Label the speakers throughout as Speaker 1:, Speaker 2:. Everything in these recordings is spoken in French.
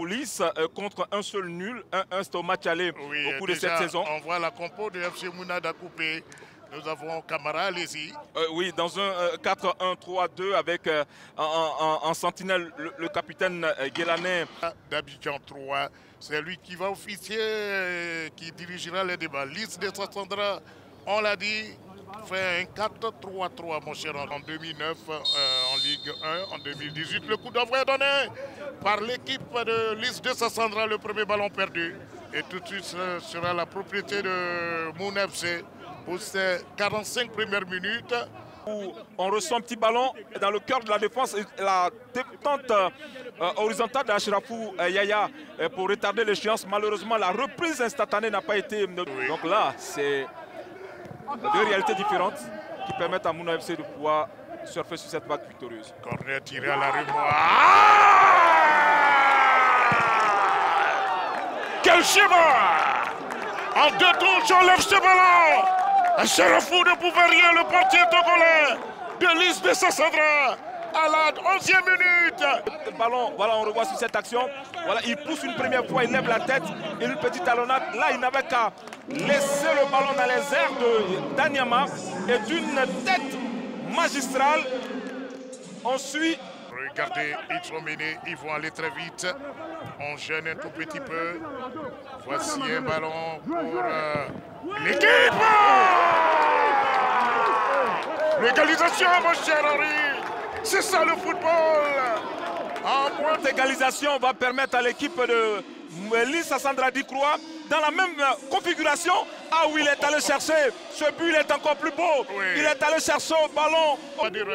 Speaker 1: police contre un seul nul. 1-1, c'était au match aller au cours de cette saison.
Speaker 2: On voit la compo de FC Mouna d'Akoupé. Nous avons Camara Alési.
Speaker 1: Oui, dans un 4-1-3-2 avec en sentinelle le capitaine Guélané.
Speaker 2: D'Abidjan 3, c'est lui qui va officier, qui dirigera les débats. Lys de Sassandra, on l'a dit, fait un 4-3-3, mon cher, en 2009 en Ligue 1, en 2018. Le coup d'envoi est donné par l'équipe de Lys de Sassandra, le premier ballon perdu. Et tout de suite, ce sera la propriété de Mouna FC pour ces 45 premières minutes.
Speaker 1: On reçoit un petit ballon dans le cœur de la défense, la détente horizontale d'Achrafou Yaya pour retarder l'échéance. Malheureusement, la reprise instantanée n'a pas été... Oui. Donc là, c'est deux réalités différentes qui permettent à Mouna FC de pouvoir surfer sur cette vague victorieuse.
Speaker 2: Corner tiré à la rumeur. Quel schéma! En deux touches, on lève ce ballon. Achrafou ne pouvait rien, le portier togolais de Lys de Sassandra à la 11e minute.
Speaker 1: Le ballon, voilà, on revoit sur cette action. Voilà, il pousse une première fois, il lève la tête et une petite talonnade. Là, il n'avait qu'à laisser le ballon dans les airs d'Anyama et d'une tête magistrale. On suit.
Speaker 2: Regardez, ils sont menés, ils vont aller très vite. On gêne un tout petit peu. Voici un ballon pour l'équipe. L'égalisation, mon cher Henri. C'est ça le football.
Speaker 1: En moins d'égalisation va permettre à l'équipe de Lys Sassandra d'y croire dans la même configuration. Ah oui, il est allé chercher. Ce but il est encore plus beau. Oui. Il est allé chercher au ballon.
Speaker 2: On va dire,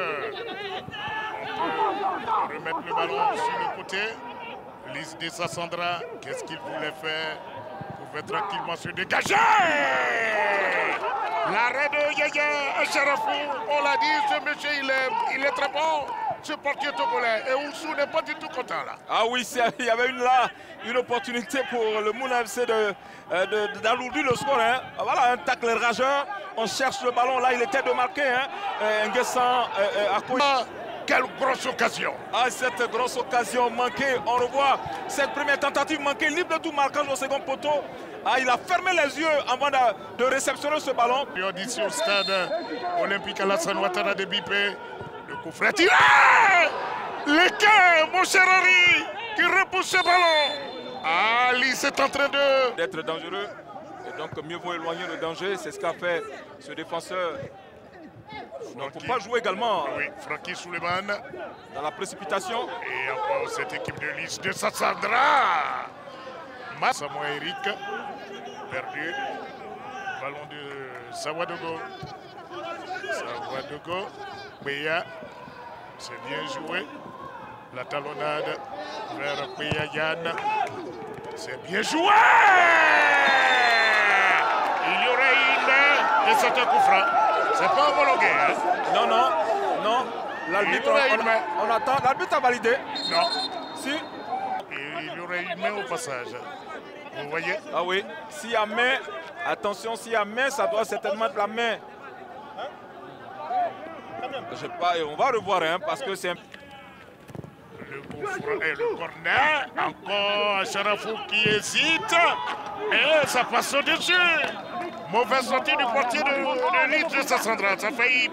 Speaker 2: on peut remettre le ballon sur le côté. Lys de Sassandra, qu'est-ce qu'il voulait faire? Il pouvait tranquillement se dégager. L'arrêt de Yaya Achrafou, on l'a dit, ce monsieur il est très bon, ce portier togolais. Et Oussou n'est pas du tout content là.
Speaker 1: Ah oui, il y avait une opportunité pour le Mouna FC d'alourdir le score. Hein. Voilà, un tacle rageur, on cherche le ballon, là il était de marquer. Hein. Nguessan à côté.
Speaker 2: Quelle grosse occasion!
Speaker 1: Ah, cette grosse occasion manquée, on revoit cette première tentative manquée, libre de tout marquage au second poteau. Ah, il a fermé les yeux avant de réceptionner ce ballon.
Speaker 2: Et on dit ici au stade olympique Alassane Ouattara de Bipé, le coup franc tiré! L'équerre, mon cher Henri, qui repousse ce ballon. Ah, Lys est en train
Speaker 1: d'être dangereux. Et donc, mieux vaut éloigner le danger. C'est ce qu'a fait ce défenseur. Il ne faut pas jouer également.
Speaker 2: Oui, Francky Souleymane.
Speaker 1: Dans la précipitation.
Speaker 2: Et encore cette équipe de Lys de Sassandra. Samoa Eric, perdu. Ballon de Sawadogo. Sawadogo. Béa. C'est bien joué. La talonnade vers Béa Yann. C'est bien joué. Il y aurait une main et c'est un coup franc. C'est pas homologué. Hein?
Speaker 1: Non, non, non. L'arbitre, on attend. L'arbitre a validé.
Speaker 2: Non.
Speaker 1: Si.
Speaker 2: Et il y aurait une main au passage. Vous voyez?
Speaker 1: Ah oui. S'il y a main, attention, s'il y a main, ça doit certainement être la main. Je sais pas, on va revoir, hein, parce que c'est un...
Speaker 2: Le coup franc et le corner. Encore Achrafou qui hésite. Et ça passe au-dessus. Mauvaise sortie du portier de Lys de Sassandra. Ça a failli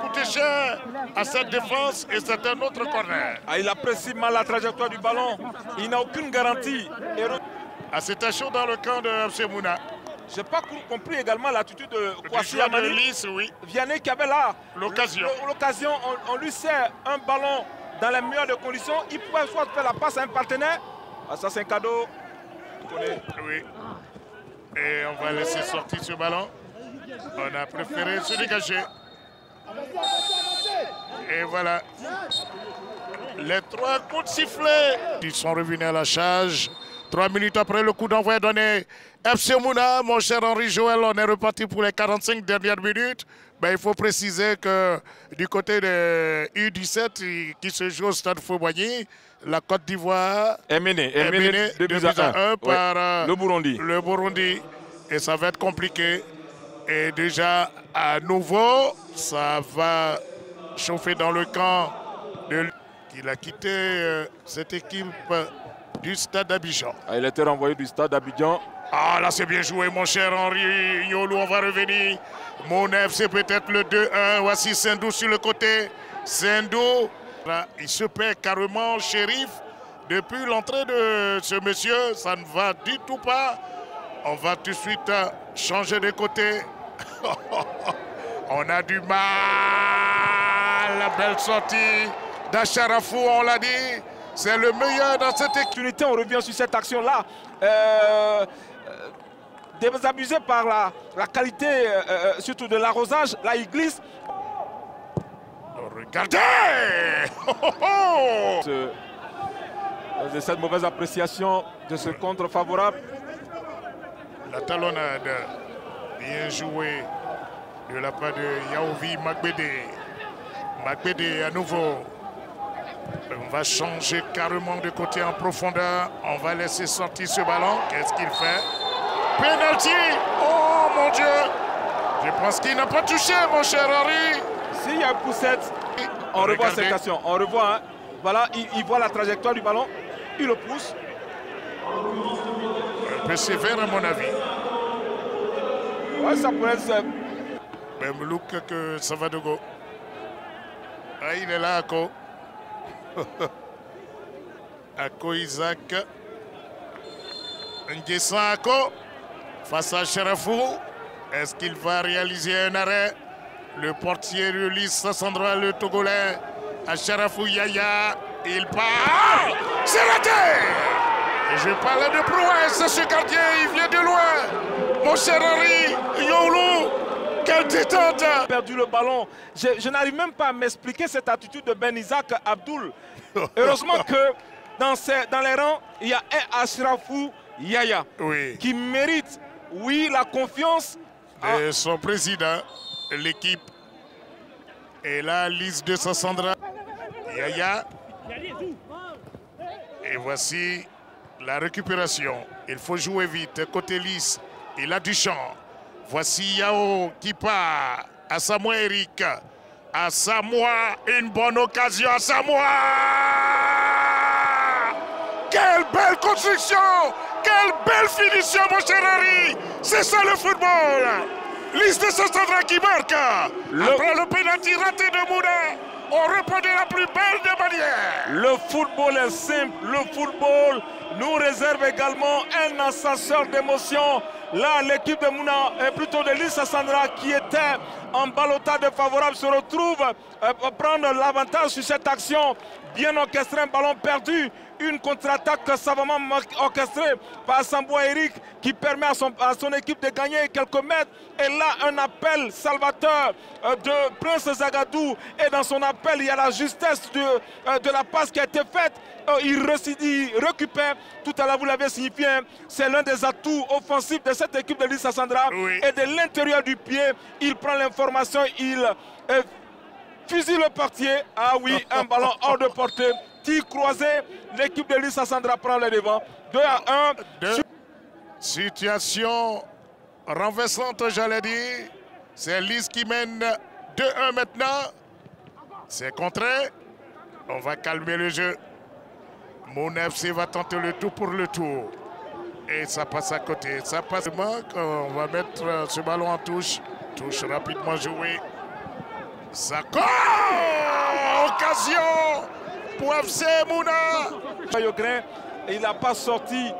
Speaker 2: coûter cher à cette défense et c'est un autre corner.
Speaker 1: Ah, il apprécie mal la trajectoire du ballon. Il n'a aucune garantie.
Speaker 2: Ah, c'était chaud dans le camp de FC Mouna.
Speaker 1: Je n'ai pas compris également l'attitude de Kwasi Amani.
Speaker 2: Lys, oui.
Speaker 1: Vianney qui avait là
Speaker 2: l'occasion.
Speaker 1: L'occasion, on lui sert un ballon dans les meilleures des conditions. Il pouvait soit faire la passe à un partenaire. Ah, ça, c'est un cadeau.
Speaker 2: Oui. Et on va laisser sortir ce ballon. On a préféré se dégager. Et voilà. Les 3 coups de sifflet. Ils sont revenus à la charge. 3 minutes après le coup d'envoi donné. FC Mouna, mon cher Henri Joël, on est reparti pour les 45 dernières minutes. Ben, il faut préciser que du côté de U17 qui se joue au stade Fouboigny, la Côte d'Ivoire
Speaker 1: est menée
Speaker 2: 2 buts à 1 par
Speaker 1: le Burundi.
Speaker 2: Et ça va être compliqué. Et déjà, à nouveau, ça va chauffer dans le camp de... Il a quitté cette équipe du stade d'Abidjan.
Speaker 1: Il a été renvoyé du stade d'Abidjan.
Speaker 2: Ah, là, c'est bien joué, mon cher Henri Yolo. On va revenir. Monef, c'est peut-être le 2-1. Voici Sendou sur le côté. Sendou, là, il se perd carrément, Shérif. Depuis l'entrée de ce monsieur, ça ne va du tout pas. On va tout de suite changer de côté. On a du mal. La belle sortie d'Acharafou, on l'a dit. C'est le meilleur dans cette équipe.
Speaker 1: On revient sur cette action-là. Désabusé par la qualité, surtout de l'arrosage. Là, il glisse.
Speaker 2: Regardez.
Speaker 1: De cette mauvaise appréciation de ce contre favorable.
Speaker 2: La talonnade, bien jouée de la part de Yaovi Magbede. Magbede à nouveau. On va changer carrément de côté en profondeur. On va laisser sortir ce ballon. Qu'est-ce qu'il fait? Penalty! Oh mon Dieu! Je pense qu'il n'a pas touché, mon cher Henri.
Speaker 1: S'il y a une poussette, on revoit cette action. On revoit, hein. Voilà, il voit la trajectoire du ballon. Il le pousse.
Speaker 2: Un peu sévère à mon avis.
Speaker 1: Ouais, ça pourrait être...
Speaker 2: Même look que Savadogo. Ah, il est là, Ako. Ako Isaac. Nguessan Ako. Face à Acharafou. Est-ce qu'il va réaliser un arrêt? Le portier de Lys Sandra, le Togolais. Acharafou Yaya. Il part. C'est raté. Et je parle de prouesse. Ce gardien, il vient de loin. Mon cher Henri Yolo. Quelle détente!
Speaker 1: Perdu le ballon. Je n'arrive même pas à m'expliquer cette attitude de Ben Isaac Abdoul. Heureusement que dans les rangs, il y a un Acharafou Yaya qui mérite, oui, la confiance
Speaker 2: de son président, l'équipe. Et là, Lys de Sandra. Yaya. Et voici la récupération. Il faut jouer vite. Côté Lys, il a du champ. Voici Yao qui part. À Samoa Eric. À Samoa, une bonne occasion. À Samoa. Quelle belle construction. Quelle belle finition, mon cher Henri. C'est ça le football. Lys de Sandra qui marque. Après le pénalty raté de Mouna, on répond de la plus belle des manières.
Speaker 1: Le football est simple. Le football nous réserve également un ascenseur d'émotion. Là, l'équipe de Mouna, plutôt de Lys Sandra, qui était en ballottage défavorable, se retrouve prendre l'avantage sur cette action. Bien orchestré, un ballon perdu. Une contre-attaque savamment orchestrée par Samoa Eric qui permet à son équipe de gagner quelques mètres. Et là, un appel salvateur de Prince Zagadou. Et dans son appel, il y a la justesse de la passe qui a été faite. Il récupère. Tout à l'heure, vous l'avez signifié, hein, c'est l'un des atouts offensifs de cette équipe de Lys Sandra. Et de l'intérieur du pied, il prend l'information, il fusille le portier. Ah oui, un ballon hors de portée. Tir croisé, l'équipe de Lys Sandra prend le devant. 2-1.
Speaker 2: Situation renversante, j'allais dire. C'est Lys qui mène 2-1 maintenant. C'est contré. On va calmer le jeu. Mon FC va tenter le tout pour le tour. Et ça passe à côté. Ça passe. On va mettre ce ballon en touche. Touche rapidement jouée. Ça occasion pour FC Mouna.
Speaker 1: Yogren, il n'a pas sorti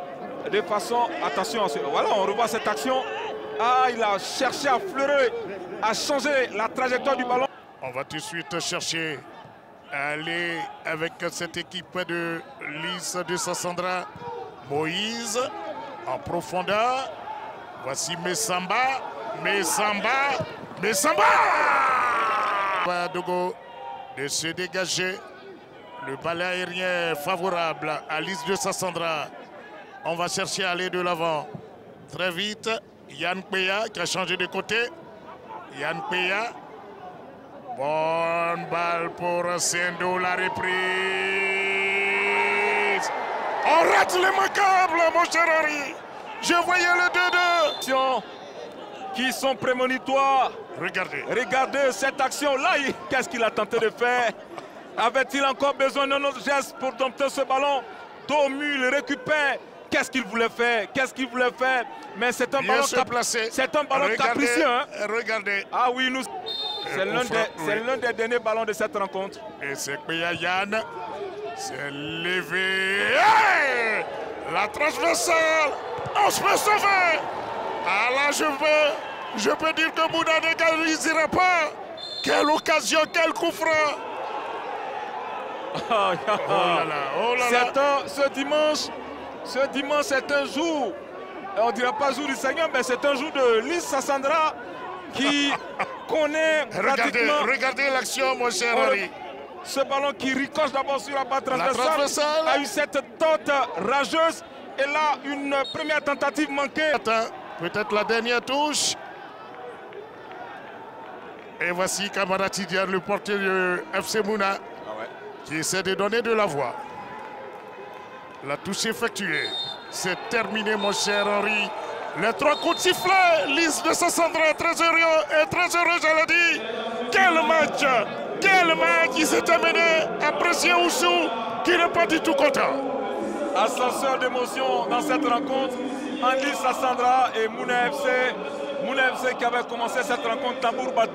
Speaker 1: de façon... Attention, voilà, on revoit cette action. Ah, il a cherché à fleurer, à changer la trajectoire du ballon.
Speaker 2: On va tout de suite chercher à aller avec cette équipe de Lys de Sandra. Moïse en profondeur. Voici Messamba. Dogo de se dégager. Le balai aérien favorable à Lys de Sandra. On va chercher à aller de l'avant. Très vite, Yann Peya qui a changé de côté. Yann Peya. Bonne balle pour Sendou, la reprise. On rate l'immanquable, mon cher Henri. Je voyais le 2-2.
Speaker 1: Qui sont prémonitoires.
Speaker 2: Regardez
Speaker 1: cette action-là. Qu'est-ce qu'il a tenté de faire? Avait-il encore besoin d'un autre geste pour dompter ce ballon? dos au mur, il récupère. Qu'est-ce qu'il voulait faire? Qu'est-ce qu'il voulait faire? Mais c'est un ballon, capricieux. Hein?
Speaker 2: Regardez.
Speaker 1: Ah oui, c'est l'un des derniers ballons de cette rencontre.
Speaker 2: Et c'est Yann. C'est levé. Hey! La transversale. On se peut sauver. Ah là, je peux dire que Mouna n'égalisera pas. Quelle occasion, quel coup franc.
Speaker 1: Oh là là. Ce dimanche, c'est un jour, on ne dira pas jour du Seigneur, mais c'est un jour de Lys Sassandra qui connaît pratiquement...
Speaker 2: Regardez l'action, mon cher Henri.
Speaker 1: Ce ballon qui ricoche d'abord sur la barre transversale a eu cette tente rageuse. Et là, une première tentative manquée.
Speaker 2: Peut-être la dernière touche. Et voici Kamara Tidiane, le portier de FC Mouna, qui essaie de donner de la voix. La touche effectuée. C'est terminé, mon cher Henri. Les 3 coups de sifflet. Lys de Sassandra, très heureux, j'allais dire. Quel match! Quel match! Il s'est amené à apprécier Oussou, qui n'est pas du tout content.
Speaker 1: Ascenseur d'émotion dans cette rencontre. Lys Sassandra et Mouna FC. Mouna FC qui avait commencé cette rencontre tambour battant.